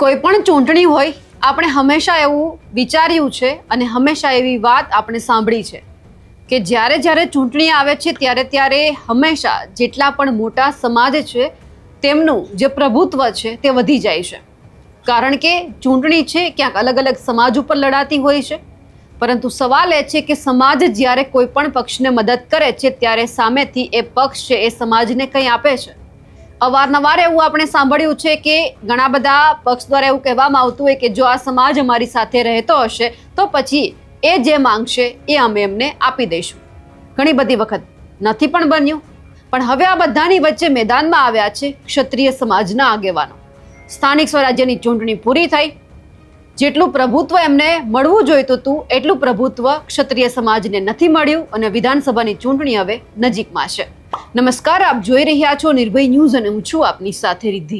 કોઈ પણ ચૂંટણી હોય, આપણે હંમેશા એવું વિચાર્યું છે અને હંમેશા એવી વાત આપણે સાંભળી છે કે જ્યારે જ્યારે ચૂંટણી આવે છે ત્યારે હંમેશા જેટલા પણ મોટા સમાજ છે તેમનું જે પ્રભુત્વ છે તે વધી જાય છે. કારણ કે ચૂંટણી છે ક્યાંક અલગ અલગ સમાજ ઉપર લડાતી હોય છે, પરંતુ સવાલ એ છે કે સમાજ જ્યારે કોઈ પણ પક્ષને મદદ કરે છે ત્યારે સામેથી એ પક્ષ છે એ સમાજને કંઈ આપે છે. અવારનવાર એવું આપણે સાંભળ્યું છે કે ઘણા બધા પક્ષ દ્વારા એવું કહેવામાં આવતું હોય કે જો આ સમાજ અમારી સાથે રહેતો હશે તો પછી એ જે માંગશે એ અમે એમને આપી દઈશું. ઘણી બધી વખત નથી પણ બન્યું, પણ હવે આ બધાની વચ્ચે મેદાનમાં આવ્યા છે ક્ષત્રિય સમાજના આગેવાનો. સ્થાનિક સ્વરાજ્યની ચૂંટણી પૂરી થઈ, જેટલું પ્રભુત્વ એમને મળવું જોઈતું હતું એટલું પ્રભુત્વ ક્ષત્રિય સમાજને નથી મળ્યું અને વિધાનસભાની ચૂંટણી હવે નજીકમાં છે. નમસ્કાર, આપ જોઈ રહ્યા છો નિર્ભય ન્યૂઝ અને હું છું આપની સાથે રિદ્ધિ.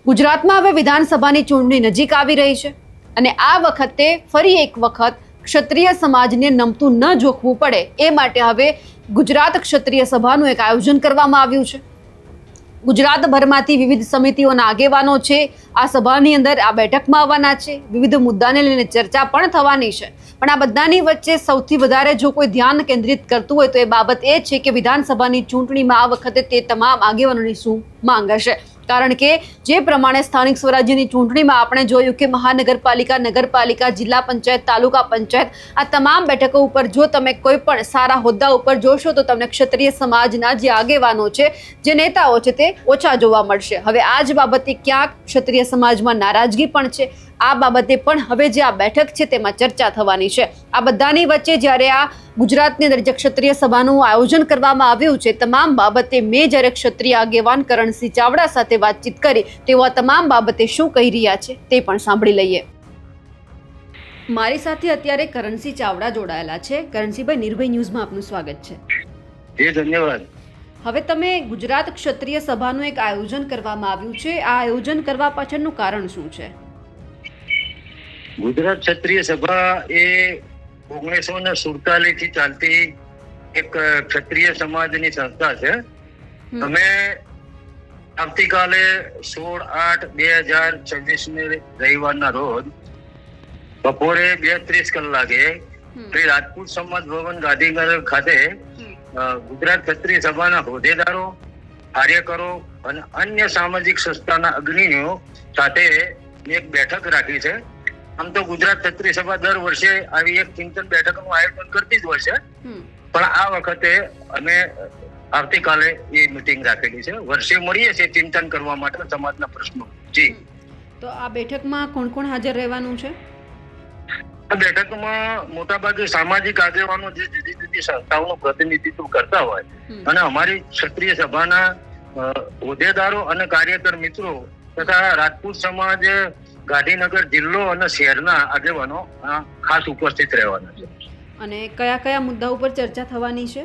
ગુજરાતમાં હવે વિધાનસભાની ચૂંટણી નજીક આવી રહી છે અને આ વખતે ફરી એક વખત ક્ષત્રિય સમાજને નમતું ન જોખવું પડે એ માટે હવે ગુજરાત ક્ષત્રિય સભાનું એક આયોજન કરવામાં આવ્યું છે. ગુજરાતભરમાંથી વિવિધ સમિતિઓના આગેવાનો છે આ સભાની અંદર આ બેઠકમાં આવવાના છે. વિવિધ મુદ્દાને લઈને ચર્ચા પણ થવાની છે, પણ આ બધાની વચ્ચે સૌથી વધારે જો કોઈ ધ્યાન કેન્દ્રિત કરતું હોય તો એ બાબત એ છે કે વિધાનસભાની ચૂંટણીમાં આ વખતે તે તમામ આગેવાનોની શું માંગ હશે. કારણ કે જે પ્રમાણે સ્થાનિક સ્વરાજ્યની ચૂંટણીમાં આપણે જોયું કે મહાનગરપાલિકા, નગરપાલિકા, જિલ્લા પંચાયત, તાલુકા પંચાયત આ તમામ બેઠકો ઉપર જો તમે કોઈ પણ સારા હોદ્દા ઉપર જોશો તો તમને ક્ષત્રિય સમાજના જે આગેવાનો છે, જે નેતાઓ છે તે ઓછા જોવા મળશે. હવે આ જ બાબતે ક્યાંક ક્ષત્રિય સમાજમાં નારાજગી પણ છે. આ બાબતે પણ હવે જે આ બેઠક છે તેમાં ચર્ચા થવાની છે. આ બધાની વચ્ચે જ્યારે આ ગુજરાતની અંદર જે ક્ષત્રિય સભાનું આયોજન કરવામાં આવ્યું છે તમામ બાબતે મેં જ્યારે ક્ષત્રિય આગેવાન કરણસિંહ ચાવડા સાથે વાતચીત કરી તેઓ આ તમામ બાબતે શું કહી રહ્યા છે તે પણ સાંભળી લઈએ. મારી સાથે અત્યારે કરણસિંહ ચાવડા જોડાયેલા છે. કરણસિંહભાઈ, નિર્ભય ન્યૂઝમાં આપનું સ્વાગત છે. ધન્યવાદ. હવે તમે ગુજરાત ક્ષત્રિય સભાનું એક આયોજન કરવામાં આવ્યું છે, આ આયોજન કરવા પાછળનું કારણ શું છે? ગુજરાત ક્ષત્રિય સભા એ 1947 થી ચાલતી એક ક્ષત્રિય સમાજની સંસ્થા છે. અમે આવતીકાલે 16/8/2026 રવિવારના રોજ બપોરે 2:30 કલાકે શ્રી રાજપૂત સમાજ ભવન ગાંધીનગર ખાતે ગુજરાત ક્ષત્રિય સભાના હોદ્દેદારો, કાર્યકરો અને અન્ય સામાજિક સંસ્થાના અગ્રણીઓ સાથે એક બેઠક રાખી છે. આમ તો ગુજરાત ક્ષત્રિય સભા દર વર્ષે આવી એક ચિંતન બેઠકનું આયોજન કરતી જ હોય છે, પણ આ વખતે અમે આવતીકાલે એ મીટિંગ રાખેલી છે. વર્ષે મળીએ છીએ ચિંતન કરવા માટે સમાજના પ્રશ્નો. જી. તો આ બેઠકમાં કોણ કોણ હાજર રહેવાનું છે? આ બેઠકમાં મોટાભાગે સામાજિક આગેવાનો જે જુદી જુદી સંસ્થાઓનું પ્રતિનિધિત્વ કરતા હોય અને અમારી ક્ષત્રિય સભાના હોદ્દેદારો અને કાર્યકર મિત્રો તથા રાજપૂત સમાજ ગાંધીનગર જિલ્લો અને શહેરના આગેવાનો ખાસ ઉપસ્થિત રહેવાના છે. અને કયા કયા મુદ્દા ઉપર ચર્ચા થવાની છે?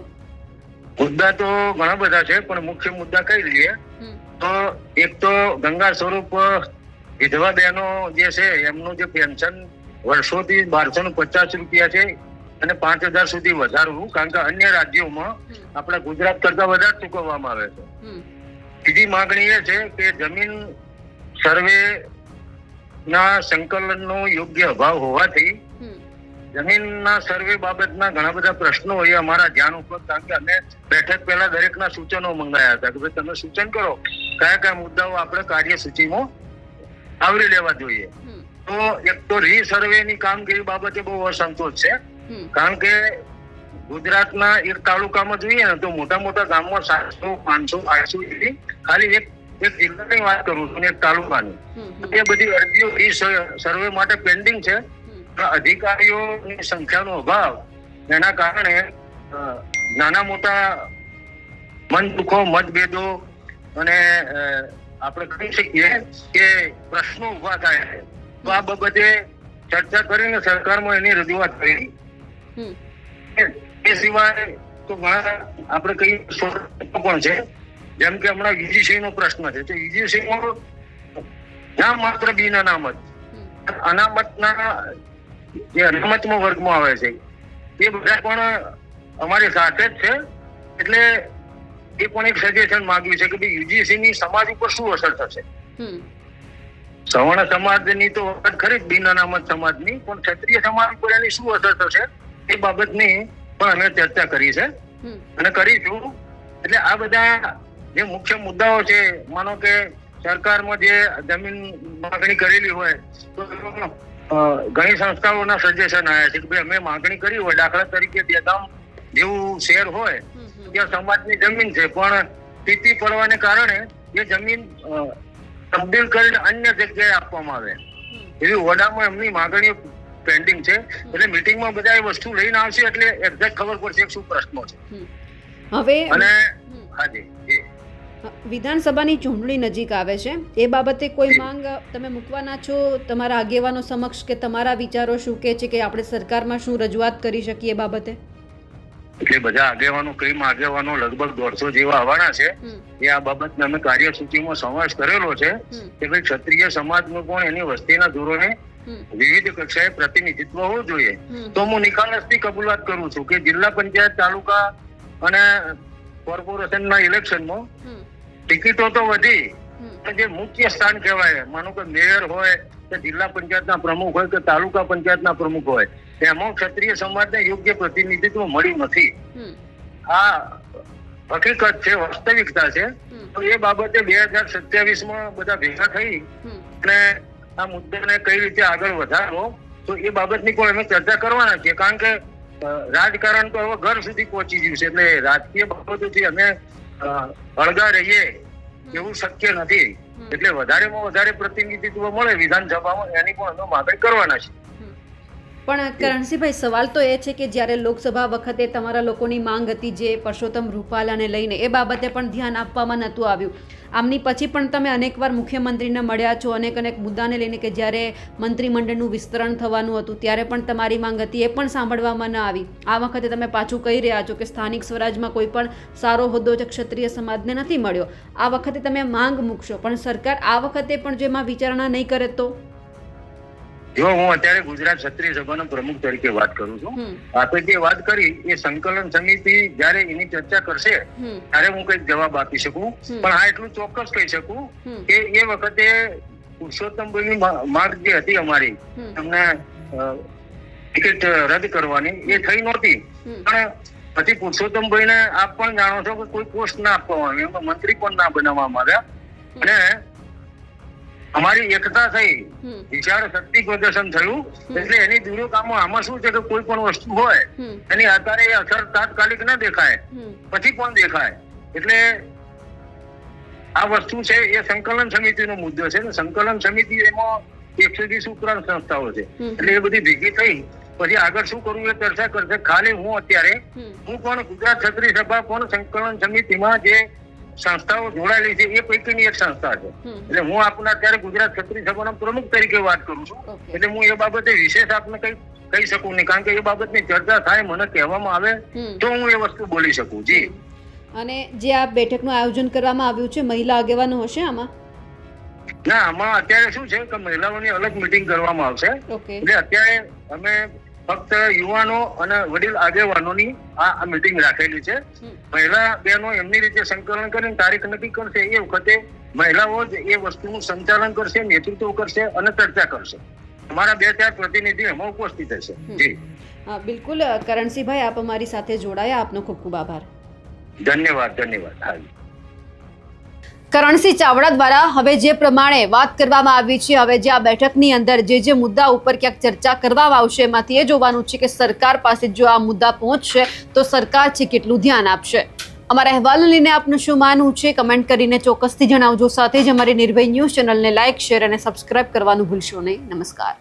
મુદ્દા તો ઘણા બધા છે, પણ મુખ્ય મુદ્દા કહી લઈએ તો એક તો ગંગા સ્વરૂપ વિધવા બહેનો જે છે એમનું જે પેન્શન વર્ષોથી 1250 રૂપિયા છે અને 5000 સુધી વધારવું, કારણ કે અન્ય રાજ્યોમાં આપણા ગુજરાત કરતા વધારે ચૂકવવામાં આવે છે. બીજી માંગણી એ છે કે જમીન સર્વે ના સંકલનનો યોગ્ય અભાવ હોવાથી જમીનના સર્વે બાબતના ઘણા બધા પ્રશ્નો એ અમારા ધ્યાન ઉપર, કારણ કે અમે બેઠક પહેલા દરેકના સૂચનો મંગાયા હતા કે ભાઈ તમે સૂચન કરો કયા કયા મુદ્દાઓ આપણે કાર્યસૂચિમાં આવરી લેવા જોઈએ. તો એક તો રીસર્વેની કામગીરી બાબતે બહુ અસંતોષ છે, કારણ કે ગુજરાતના એક તાલુકામાં જોઈએ ને તો મોટા મોટા ગામમાં 700, 500, 800 જેટલી ખાલી એક જિલ્લાની વાત કરું છું, એક તાલુકાની, એ બધી અરજીઓ સર્વે માટે પેન્ડિંગ છે. અધિકારીઓની સંખ્યાનો અભાવ, એના કારણે નાના મોટા મનદુખો, મતભેદો અને આપણે કહી શકીએ કે પ્રશ્નો ઉભા થાય છે. તો આ બાબતે ચર્ચા કરીને સરકારમાં એની રજૂઆત કરી. એ સિવાય તો ઘણા આપણે કઈ પણ છે, જેમ કે હમણાં યુજીસી નો પ્રશ્ન છે. તો યુજીસીમાં નામ માત્ર બિન અનામત, અનામતના જે અનામતમાં વર્ગમાં આવે છે એ બધા પણ અમારી સાથે જ છે. એટલે એ પણ એક સજેશન માંગ્યું છે કે ભાઈ યુજીસી ની સમાજ ઉપર શું અસર થશે. સવર્ણ સમાજની તો વાત ખરી જ, બિન અનામત સમાજની, પણ ક્ષત્રિય સમાજ પર એની શું અસર થશે એ બાબતની પણ અમે ચર્ચા કરી છે અને કરીશું. એટલે આ બધા જે મુખ્ય મુદ્દાઓ છે, માનો કે સરકારમાં જે જમીન માગણી કરેલી હોય તો ઘણી સંસ્થાઓના સજેશન આવ્યા છે કે ભાઈ અમે માગણી કરી હોય, દાખલા તરીકે દેગામ જેવું શહેર હોય ત્યાં સમાજની જમીન છે પણ સ્થિતિ પડવાને કારણે એ જમીન તબદીલ કરીને અન્ય જગ્યાએ આપવામાં આવે, એવી વડામાં એમની માગણીઓ પેન્ડિંગ છે. એટલે મીટિંગમાં બધા એ વસ્તુ લઈને આવશે એટલે એક્ઝેક્ટ ખબર પડશે શું પ્રશ્નો છે. હવે અને હાજી, વિધાનસભાની ચૂંટણી નજીક આવે છે, એ બાબતે કોઈ માંગ તમે મૂકવાના છો તમારા આગેવાનો સમક્ષ, કે તમારા વિચારો શું કહે છે કે આપણે સરકારમાં શું રજૂઆત કરી શકીએ એ બાબતે? એટલે બધા આગેવાનો, કઈ આગેવાનો લગભગ 150 જેવા આવવાના છે. એ આ બાબતને અમે કાર્યસૂચિમાં સમાવેશ કરેલો છે કે ભાઈ ક્ષત્રિય સમાજનું પણ એની વસ્તીના ધોરણે વિવિધ કક્ષાએ પ્રતિનિધિત્વ હોવું જોઈએ. તો હું નિખાલસથી કબૂલાત કરું છું કે જિલ્લા પંચાયત, તાલુકા અને કોર્પોરેશનના ઇલેક્શનમાં ટિકિટો તો વધી, પણ જે મુખ્ય સ્થાન કહેવાય, માનો કે મેયર હોય કે જિલ્લા પંચાયતના પ્રમુખ હોય કે તાલુકા પંચાયતના પ્રમુખ હોય, એમાં ક્ષત્રિય સમાજને યોગ્ય પ્રતિનિધિત્વ મળ્યું નથી. આ હકીકત છે, વાસ્તવિકતા છે. તો એ બાબતે 2027માં બધા ભેગા થઈ અને આ મુદ્દાને કઈ રીતે આગળ વધારવો, તો એ બાબતની પણ અમે ચર્ચા કરવાના છીએ. કારણ કે રાજકારણ તો હવે ઘર સુધી પહોંચી ગયું છે, એટલે રાજકીય બાબતોથી અમે અળગા રહીએ એવું શક્ય નથી. એટલે વધારેમાં વધારે પ્રતિનિધિત્વ મળે વિધાનસભામાં, એની પણ અમે માગણી કરવાના છે. પણ કરણસિંહભાઈ, સવાલ તો એ છે કે જ્યારે લોકસભા વખતે તમારા લોકોની માંગ હતી જે પરસોત્તમ રૂપાલાને લઈને, એ બાબતે પણ ધ્યાન આપવામાં નહોતું આવ્યું. આમની પછી પણ તમે અનેકવાર મુખ્યમંત્રીને મળ્યા છો અનેક મુદ્દાને લઈને, કે જ્યારે મંત્રીમંડળનું વિસ્તરણ થવાનું હતું ત્યારે પણ તમારી માંગ હતી, એ પણ સાંભળવામાં ન આવી. આ વખતે તમે પાછું કહી રહ્યા છો કે સ્થાનિક સ્વરાજમાં કોઈ પણ સારો હોદ્દો જે ક્ષત્રિય સમાજને નથી મળ્યો. આ વખતે તમે માંગ મૂકશો, પણ સરકાર આ વખતે પણ જેમાં વિચારણા નહીં કરે તો? જો હું અત્યારે ગુજરાત ક્ષત્રિય સભાના પ્રમુખ તરીકે વાત કરું છું, આપણે જે વાત કરી એ સંકલન સમિતિ જયારે એની ચર્ચા કરશે ત્યારે હું કઈક જવાબ આપી શકું. પણ આ એટલું ચોક્કસ કહી શકું કે એ વખતે પુરુષોત્તમભાઈની માંગ જે હતી અમારી, એમને ટિકિટ રદ કરવાની, એ થઈ નહોતી. પણ પછી પુરુષોત્તમભાઈને આપ પણ જાણો છો કે કોઈ પોસ્ટ ના આપવામાં આવી, એમાં મંત્રી પણ ના બનાવવામાં આવ્યા. અને અમારી એકતા થઈ, વિચાર શક્તિ પ્રદર્શન થયું. એટલે એની દુરુકામો આમાં શું છે કે કોઈ પણ વસ્તુ હોય એની અત્યારે એ અસર તાત્કાલિક ના દેખાય, પછી પણ દેખાય. એટલે આ વસ્તુ છે એ સંકલન સમિતિનો મુદ્દો છે. સંકલન સમિતિ એમાં 120 ઉપરાંત સંસ્થાઓ છે, એટલે એ બધી ભેગી થઈ પછી આગળ શું કરવું એ ચર્ચા કરશે. ખાલી હું પણ ગુજરાત ક્ષત્રિય સભા પણ સંકલન સમિતિમાં જે સંસ્થાઓ જોડાયેલી છે એ પૈકીની એક સંસ્થા છે. એટલે હું આપને અત્યારે ગુજરાત ક્ષત્રિય સભાના પ્રમુખ તરીકે વાત કરું છું. એટલે હું એ બાબતે વિશેષ આપને કઈ કહી શકું નહીં, કારણ કે એ બાબતની ચર્ચા થાય, મને કહેવામાં આવે તો હું એ વસ્તુ બોલી શકું. જી. અને જે આ બેઠકનું આયોજન કરવામાં આવ્યું છે, મહિલા આગેવાનો હશે આમાં? ના, આમાં અત્યારે શું છે કે મહિલાઓની અલગ મીટિંગ કરવામાં આવશે. એટલે અત્યારે અમે ફક્ત યુવાનો અને વડીલ આગેવાનોની આ મીટિંગ રાખેલી છે. મહિલા બહેનો એમની રીતે સંકલન કરીને તારીખ નક્કી કરશે. એ વખતે મહિલાઓ જ એ વસ્તુનું સંચાલન કરશે, નેતૃત્વ કરશે અને ચર્ચા કરશે. અમારા 2-4 પ્રતિનિધિ એમાં ઉપસ્થિત હશે. જી બિલકુલ. કરણસિંહભાઈ, આપ અમારી સાથે જોડાયા, આપનો ખૂબ ખૂબ આભાર. ધન્યવાદ. હા. કરણસિંહ ચાવડા દ્વારા હવે જે પ્રમાણે વાત કરવામાં આવી છે, હવે જે આ બેઠકની અંદર જે મુદ્દા ઉપર ક્યાંક ચર્ચા કરવામાં આવશે, એમાંથી એ જોવાનું છે કે સરકાર પાસે જો આ મુદ્દા પહોંચશે તો સરકાર છે કેટલું ધ્યાન આપશે. અમારા અહેવાલ લઈને આપનું શું માનવું છે કમેન્ટ કરીને ચોક્કસથી જણાવજો. સાથે જ અમારી નિર્ભય ન્યૂઝ ચેનલને લાઇક, શેર અને સબસ્ક્રાઇબ કરવાનું ભૂલશો નહીં. નમસ્કાર.